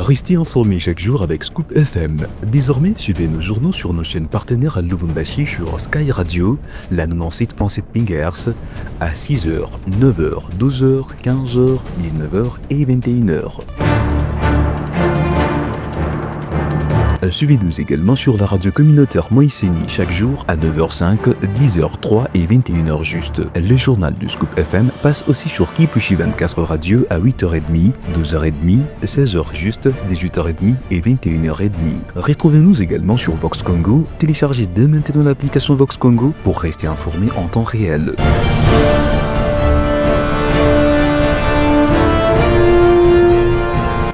Restez informés chaque jour avec Scoop FM. Désormais, suivez nos journaux sur nos chaînes partenaires à Lubumbashi sur Sky Radio, la 97.7 MHz, à 6h, 9h, 12h, 15h, 19h et 21h. Suivez-nous également sur la radio communautaire Moïseni chaque jour à 9h05, 10h03 et 21h juste. Le journal du Scoop FM passe aussi sur Kipushi 24 Radio à 8h30, 12h30, 16h juste, 18h30 et 21h30. Retrouvez-nous également sur Vox Congo. Téléchargez dès maintenant l'application Vox Congo pour rester informé en temps réel.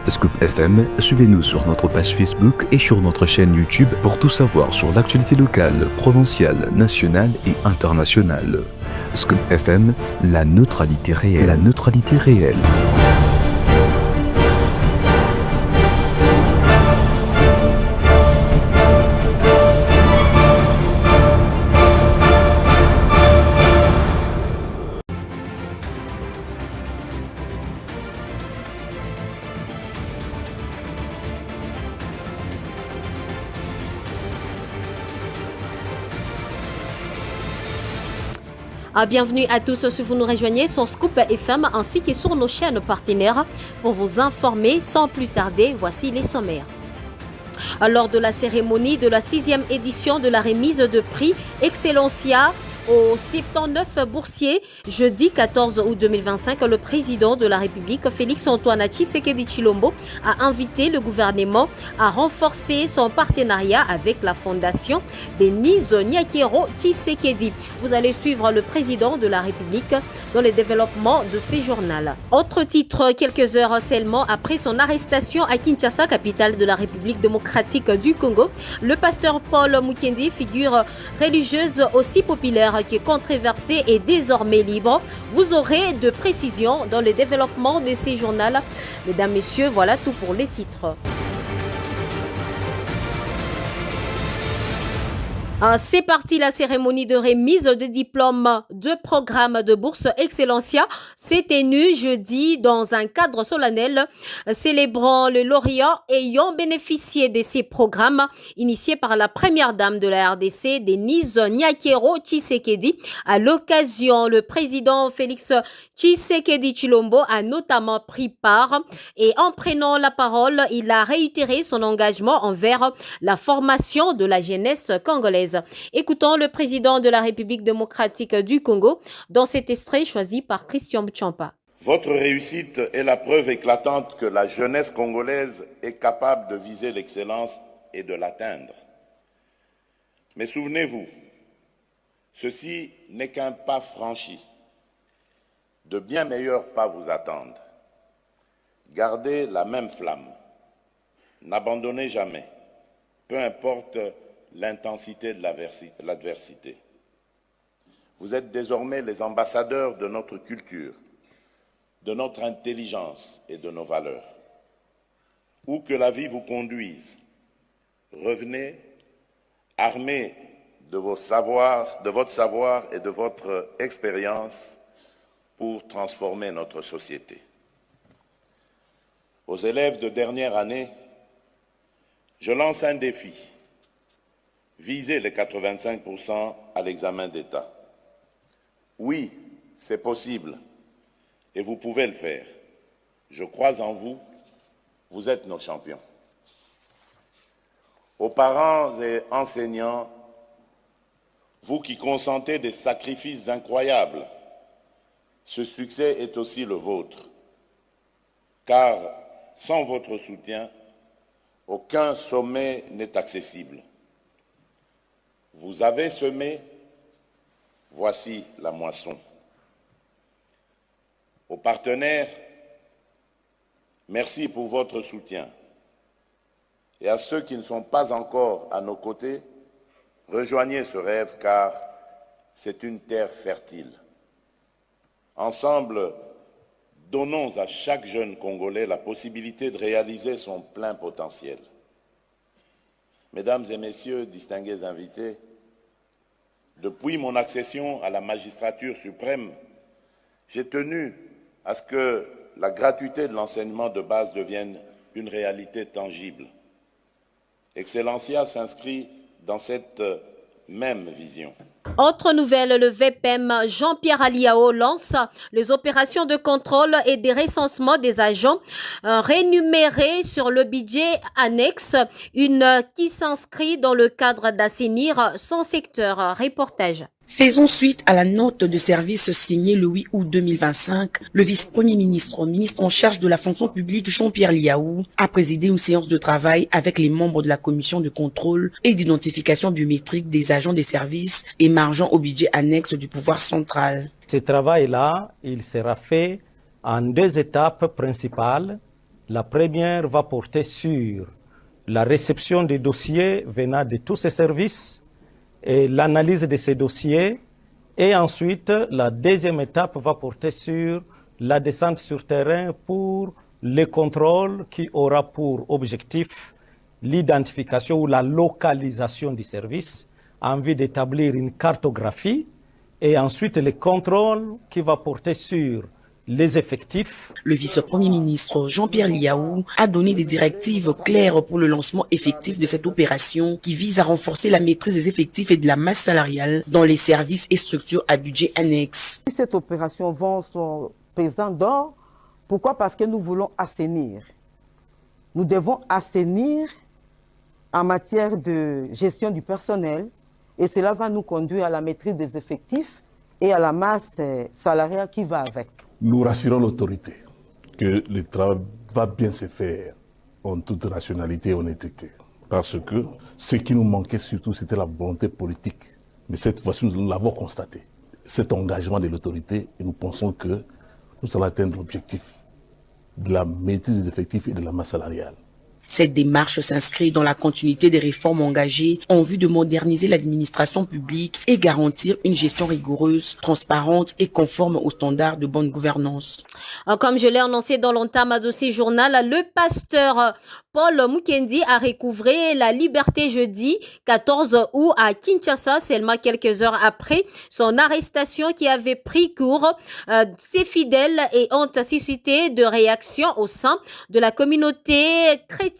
Scoop FM, suivez-nous sur notre page Facebook et sur notre chaîne YouTube pour tout savoir sur l'actualité locale, provinciale, nationale et internationale. Scoop FM, la neutralité réelle. La neutralité réelle. Bienvenue à tous si vous nous rejoignez sur Scoop FM ainsi que sur nos chaînes partenaires pour vous informer sans plus tarder. Voici les sommaires. Lors de la cérémonie de la 6e édition de la remise de prix Excellencia aux 79 boursiers, jeudi 14 août 2025, le président de la République, Félix-Antoine Tshisekedi Tshilombo, a invité le gouvernement à renforcer son partenariat avec la fondation Denise Nyakero Tshisekedi. Vous allez suivre le président de la République dans le développement de ces journaux. Autre titre, quelques heures seulement après son arrestation à Kinshasa, capitale de la République démocratique du Congo, le pasteur Paul Mukendi, figure religieuse aussi populaire qui est controversé et désormais libre. Vous aurez de précisions dans le développement de ces journaux. Mesdames, Messieurs, voilà tout pour les titres. C'est parti, la cérémonie de remise de diplômes de programme de bourse Excellencia s'est tenue jeudi dans un cadre solennel célébrant le lauréat ayant bénéficié de ces programmes initiés par la première dame de la RDC, Denise Nyakero Tshisekedi. À l'occasion, le président Félix Tshisekedi Tshilombo a notamment pris part et en prenant la parole, il a réitéré son engagement envers la formation de la jeunesse congolaise. Écoutons le président de la République démocratique du Congo dans cet extrait choisi par Christian Tchampa. Votre réussite est la preuve éclatante que la jeunesse congolaise est capable de viser l'excellence et de l'atteindre. Mais souvenez-vous, ceci n'est qu'un pas franchi. De bien meilleurs pas vous attendent. Gardez la même flamme. N'abandonnez jamais, peu importe l'intensité de l'adversité. Vous êtes désormais les ambassadeurs de notre culture, de notre intelligence et de nos valeurs. Où que la vie vous conduise, revenez armés de votre savoir et de votre expérience pour transformer notre société. Aux élèves de dernière année, je lance un défi. Visez les 85% à l'examen d'État. Oui, c'est possible et vous pouvez le faire. Je crois en vous, vous êtes nos champions. Aux parents et enseignants, vous qui consentez des sacrifices incroyables, ce succès est aussi le vôtre. Car sans votre soutien, aucun sommet n'est accessible. Vous avez semé, voici la moisson. Aux partenaires, merci pour votre soutien. Et à ceux qui ne sont pas encore à nos côtés, rejoignez ce rêve car c'est une terre fertile. Ensemble, donnons à chaque jeune Congolais la possibilité de réaliser son plein potentiel. Mesdames et Messieurs, distingués invités, depuis mon accession à la magistrature suprême, j'ai tenu à ce que la gratuité de l'enseignement de base devienne une réalité tangible. Excellencia s'inscrit dans cette même vision. Autre nouvelle, le VPM Jean-Pierre Aliao lance les opérations de contrôle et des recensements des agents rémunérés sur le budget annexe, qui s'inscrit dans le cadre d'assainir son secteur. Reportage. Faisons suite à la note de service signée le 8 août 2025. Le vice-premier ministre, ministre en charge de la fonction publique Jean-Pierre Liaou, a présidé une séance de travail avec les membres de la commission de contrôle et d'identification biométrique des agents des services émargeant au budget annexe du pouvoir central. Ce travail-là, il sera fait en 2 étapes principales. La première va porter sur la réception des dossiers venant de tous ces services et l'analyse de ces dossiers. Et ensuite, la deuxième étape va porter sur la descente sur terrain pour les contrôles qui aura pour objectif l'identification ou la localisation du service en vue d'établir une cartographie, et ensuite les contrôles qui va porter sur les effectifs. Le vice-premier ministre Jean-Pierre Liaou a donné des directives claires pour le lancement effectif de cette opération qui vise à renforcer la maîtrise des effectifs et de la masse salariale dans les services et structures à budget annexe. Cette opération va son pesant d'or. Pourquoi? Parce que nous voulons assainir. Nous devons assainir en matière de gestion du personnel et cela va nous conduire à la maîtrise des effectifs et à la masse salariale qui va avec. Nous rassurons l'autorité que le travail va bien se faire en toute rationalité et honnêteté. Parce que ce qui nous manquait surtout, c'était la volonté politique. Mais cette fois-ci, nous l'avons constaté. Cet engagement de l'autorité, et nous pensons que nous allons atteindre l'objectif de la maîtrise des effectifs et de la masse salariale. Cette démarche s'inscrit dans la continuité des réformes engagées en vue de moderniser l'administration publique et garantir une gestion rigoureuse, transparente et conforme aux standards de bonne gouvernance. Comme je l'ai annoncé dans l'entame de ce journal, le pasteur Paul Mukendi a recouvré la liberté jeudi 14 août à Kinshasa, seulement quelques heures après son arrestation qui avait pris cours. Ses fidèles et ont suscité de réactions au sein de la communauté chrétienne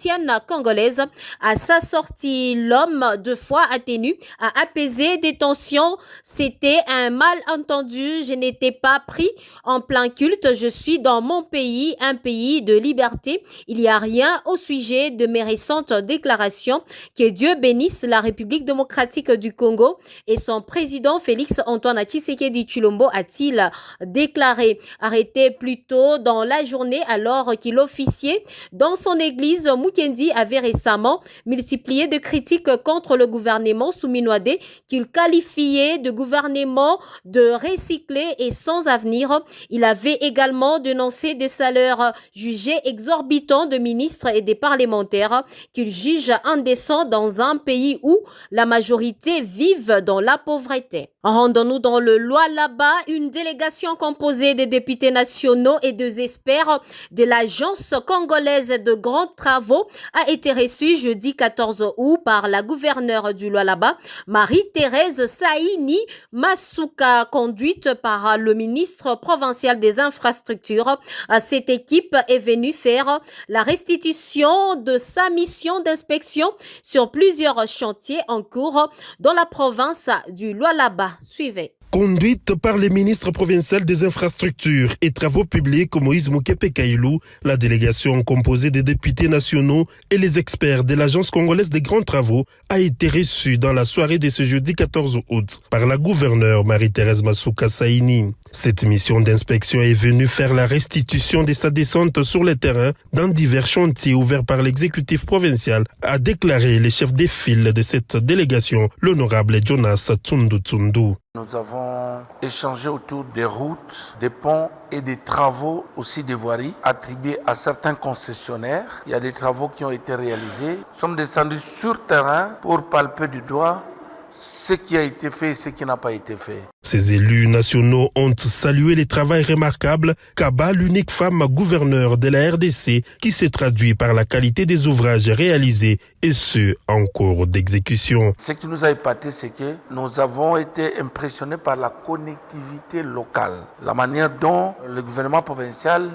congolaise. À sa sortie, l'homme de foi a tenu à apaiser des tensions. C'était un malentendu. Je n'étais pas pris en plein culte. Je suis dans mon pays, un pays de liberté. Il n'y a rien au sujet de mes récentes déclarations. Que Dieu bénisse la République démocratique du Congo et son président Félix Antoine Tshisekedi Tshilombo, a-t-il déclaré. Arrêté plus tôt dans la journée alors qu'il officiait dans son église, Mukendi avait récemment multiplié de critiques contre le gouvernement Souminoadé qu'il qualifiait de gouvernement de recyclé et sans avenir. Il avait également dénoncé des salaires jugés exorbitants de ministres et des parlementaires qu'il juge indécents dans un pays où la majorité vive dans la pauvreté. Rendons-nous dans le Lualaba. Une délégation composée des députés nationaux et des experts de l'agence congolaise de grands travaux a été reçue jeudi 14 août par la gouverneure du Lualaba, Marie-Thérèse Saini Masuka, conduite par le ministre provincial des infrastructures. Cette équipe est venue faire la restitution de sa mission d'inspection sur plusieurs chantiers en cours dans la province du Lualaba. Suivez. Conduite par le ministre provincial des infrastructures et travaux publics Moïse Moukepe Kailou, la délégation composée des députés nationaux et les experts de l'Agence congolaise des grands travaux a été reçue dans la soirée de ce jeudi 14 août par la gouverneure Marie-Thérèse Masuka Saini. Cette mission d'inspection est venue faire la restitution de sa descente sur le terrain dans divers chantiers ouverts par l'exécutif provincial, a déclaré le chef de file de cette délégation, l'honorable Jonas Tsundu Tsundu. Nous avons échangé autour des routes, des ponts et des travaux aussi des voiries attribués à certains concessionnaires. Il y a des travaux qui ont été réalisés. Nous sommes descendus sur terrain pour palper du doigt ce qui a été fait et ce qui n'a pas été fait. Ces élus nationaux ont salué le travail remarquable qu'abat l'unique femme gouverneure de la RDC qui s'est traduit par la qualité des ouvrages réalisés et ceux en cours d'exécution. Ce qui nous a épaté, c'est que nous avons été impressionnés par la connectivité locale, la manière dont le gouvernement provincial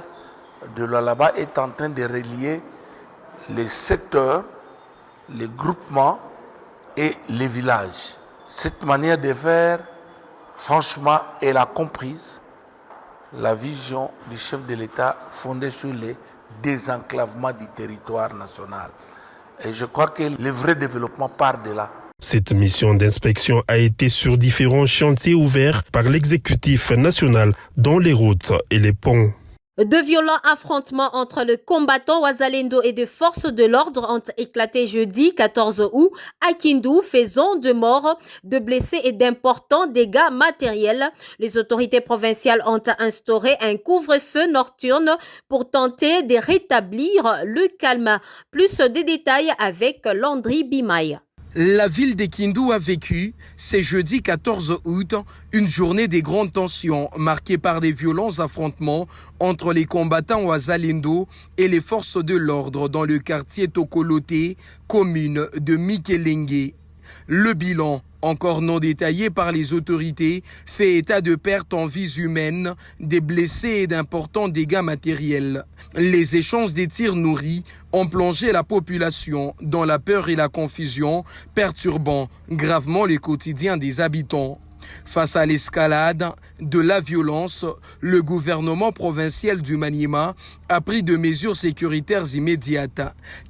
de Lualaba est en train de relier les secteurs, les groupements et les villages. Cette manière de faire, franchement, elle a comprise la vision du chef de l'État fondée sur le désenclavement du territoire national. Et je crois que le vrai développement part de là. Cette mission d'inspection a été sur différents chantiers ouverts par l'exécutif national, dont les routes et les ponts. De violents affrontements entre le combattant Wazalendo et des forces de l'ordre ont éclaté jeudi 14 août à Kindu, faisant de morts, de blessés et d'importants dégâts matériels. Les autorités provinciales ont instauré un couvre-feu nocturne pour tenter de rétablir le calme. Plus de détails avec Landry Bimaï. La ville de Kindu a vécu, ce jeudi 14 août, une journée de grandes tensions marquée par des violents affrontements entre les combattants Wazalendo et les forces de l'ordre dans le quartier Tokolote, commune de Mikelenge. Le bilan, encore non détaillé par les autorités, fait état de pertes en vies humaines, des blessés et d'importants dégâts matériels. Les échanges des tirs nourris ont plongé la population dans la peur et la confusion, perturbant gravement le quotidien des habitants. Face à l'escalade de la violence, le gouvernement provincial du Maniema a pris de mesures sécuritaires immédiates.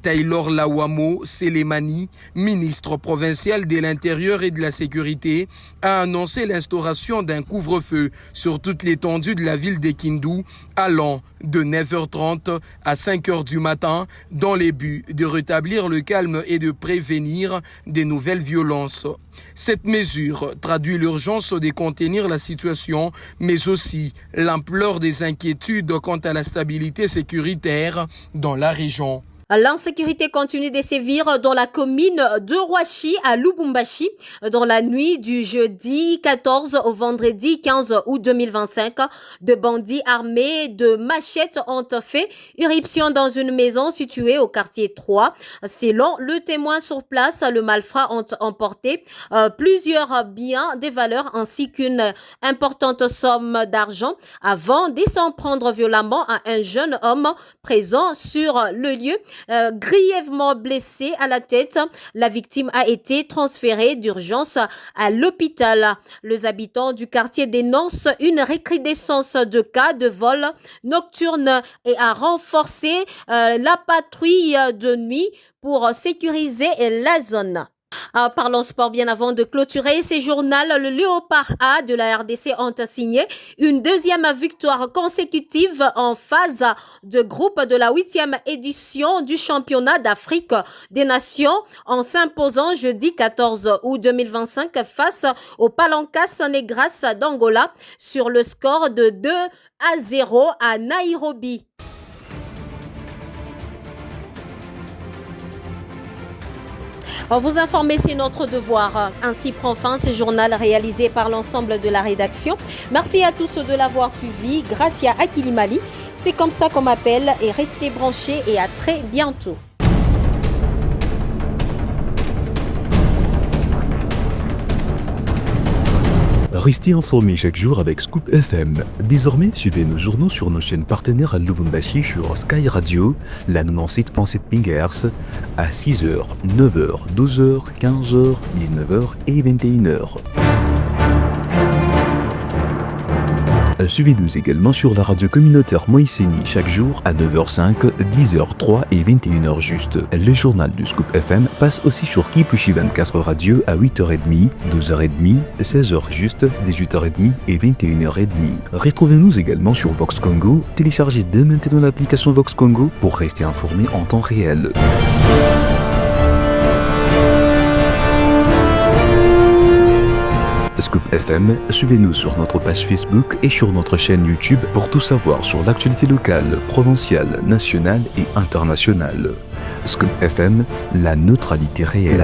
Taylor Lawamo Selemani, ministre provincial de l'Intérieur et de la Sécurité, a annoncé l'instauration d'un couvre-feu sur toute l'étendue de la ville de Kindu, allant de 9h30 à 5h du matin, dans le but de rétablir le calme et de prévenir des nouvelles violences. Cette mesure traduit l'urgence de contenir la situation, mais aussi l'ampleur des inquiétudes quant à la stabilité sécuritaire dans la région. L'insécurité continue de sévir dans la commune de Roachi à Lubumbashi dans la nuit du jeudi 14 au vendredi 15 août 2025. De bandits armés de machettes ont fait irruption dans une maison située au quartier 3. Selon le témoin sur place, le malfrat ont emporté plusieurs biens de valeur ainsi qu'une importante somme d'argent avant de s'en prendre violemment à un jeune homme présent sur le lieu. Grièvement blessé à la tête, la victime a été transférée d'urgence à l'hôpital. Les habitants du quartier dénoncent une recrudescence de cas de vol nocturne et a renforcé la patrouille de nuit pour sécuriser la zone. Parlons sport bien avant de clôturer ces journaux. Le Léopard A de la RDC ont signé une deuxième victoire consécutive en phase de groupe de la 8e édition du championnat d'Afrique des Nations en s'imposant jeudi 14 août 2025 face au Palancas Negras d'Angola sur le score de 2-0 à Nairobi. Vous informer, c'est notre devoir. Ainsi prend fin ce journal réalisé par l'ensemble de la rédaction. Merci à tous de l'avoir suivi. Gracia Akilimali, c'est comme ça qu'on m'appelle. Et restez branchés et à très bientôt. Restez informés chaque jour avec Scoop FM. Désormais, suivez nos journaux sur nos chaînes partenaires à Lubumbashi sur Sky Radio, la 97.7 MHz, à 6h, 9h, 12h, 15h, 19h et 21h. Suivez-nous également sur la radio communautaire Moïseni chaque jour à 9h05, 10h03 et 21h juste. Le journal du Scoop FM passe aussi sur Kipushi 24 Radio à 8h30, 12h30, 16h juste, 18h30 et 21h30. Retrouvez-nous également sur Vox Congo. Téléchargez dès maintenant l'application Vox Congo pour rester informé en temps réel. Scoop FM, suivez-nous sur notre page Facebook et sur notre chaîne YouTube pour tout savoir sur l'actualité locale, provinciale, nationale et internationale. Scoop FM, la neutralité réelle.